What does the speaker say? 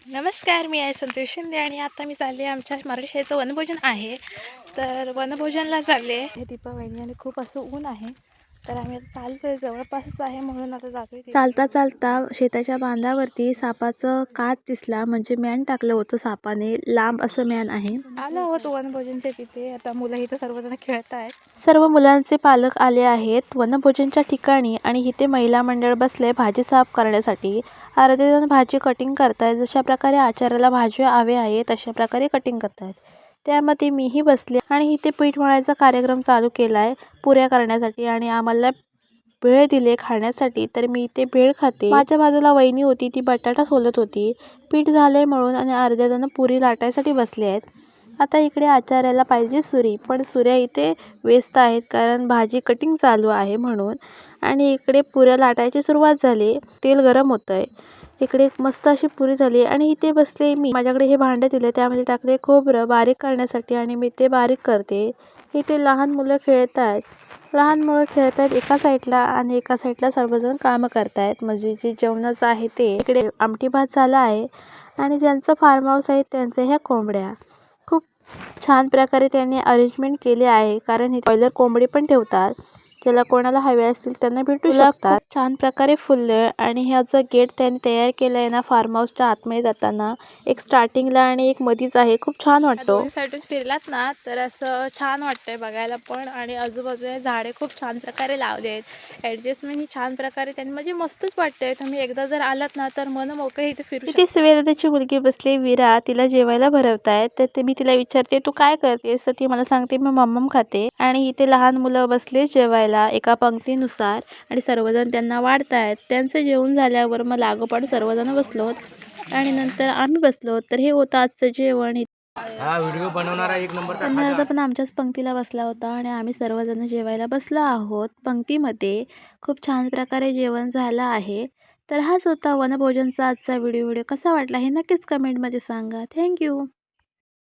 नमस्कार, मी आहे संतोष शिंदे आणि आता मी चालले आमच्या मराठी शाळेचं वनभोजन आहे. तर वनभोजनला चालले हे दीपावली आणि खूप असं ऊन आहे. तर आम्ही आता चालतोय, जवळपासच आहे म्हणून आता जातोय. चालता चालता शेताच्या बांधावरती सापाचं कात दिसला, म्हणजे मॅन टाकलं होतं सापाने. लांब असं मॅन आहे. आलो आहोत वनभोजनच्या तिथे. आता मुलं इथं सर्वजण खेळत आहेत. सर्व मुलांचे पालक आले आहेत वनभोजनच्या ठिकाणी आणि इथे महिला मंडळ बसले भाजी साफ करण्यासाठी. अर्धे जण भाजी कटिंग करतायत. जशा प्रकारे आचार्याला भाजी हवे आहे तशा प्रकारे कटिंग करतायत. त्यामध्ये मीही बसले आणि इथे पीठ मळायचा कार्यक्रम चालू केलाय पुऱ्या करण्यासाठी आणि आम्हाला भेळ दिले खाण्यासाठी. तर मी इथे भेळ खाते. माझ्या बाजूला वहिनी होती, ती बटाटा सोलत होती. पीठ झालंय म्हणून आणि अर्ध्या जण पुरी लाटायसाठी बसले आहेत. आता इकडे आचार्याला पाहिजे सुरी, पण सुऱ्या इथे व्यस्त आहेत कारण भाजी कटिंग चालू आहे म्हणून. आणि इकडे पुऱ्या लाटायची सुरुवात झाली. तेल गरम होतंय. इकडे मस्त अशी पुरी झाली आणि इथे बसले मी. माझ्याकडे हे भांडे दिले, त्यामध्ये टाकले खोबरं बारीक करण्यासाठी आणि मी ते बारीक करते. इथे लहान मुलं खेळत आहेत. लहान मुलं खेळत आहेत एका साईडला आणि एका साईडला सर्वजण कामं करतायत, म्हणजे जे जेवणाचं आहे ते. इकडे आमटी भात झाला आहे आणि ज्यांचं फार्म हाऊस आहे त्यांच्या ह्या कोंबड्या खूप छान प्रकारे त्यांनी अरेंजमेंट केले आहे, कारण हे बॉयलर कोंबडी पण ठेवतात. ज्याला कोणाला हवे असतील त्यांना भेटू शकतात. खूप छान प्रकारे फुलले आणि ह्या जो गेट त्यांनी तयार केला आहे ना फार्म हाऊसच्या आतमध्ये जाताना, एक स्टार्टिंगला आणि एक मधीच आहे. खूप छान वाटतो. दोन्ही साईडून फिरलात ना तर असं छान वाटतंय बघायला पण. आणि आजूबाजूला झाडे खूप छान प्रकारे लावले आहेत. ॲडजस्टमेंट ही छान प्रकारे त्यांनी, म्हणजे मस्तच वाटतंय. तुम्ही एकदा जर आलात ना तर मन मोकळे इथे फिरू शकता. ती सुवेदाची मुलगी बसली विरा, तिला जेवायला भरवतायत. तर ते मी तिला विचारते तू काय करतेस, तर ती मला सांगते मी मम्मम खाते. आणि इथे लहान मुलं बसले जेवायला एका पंक्तीनुसार आणि सर्वजण त्यांना वाढतायत. त्यांचं जेवण झाल्यावर मग लागोपाठ सर्वजण बसलोत आणि नंतर आम्ही बसलो. तर हे होतं आजचं जेवण. हा व्हिडिओ बनवणारा एक नंबरचा दादा पण आमच्याच पंक्तीला बसला होता आणि आम्ही सर्वजण जेवायला बसलो आहोत पंक्तीमध्ये. खूप छान प्रकारे जेवण झालं आहे. तर हाच होता वनभोजनचा आजचा व्हिडिओ. कसा वाटला हे नक्कीच कमेंटमध्ये सांगा. थँक्यू.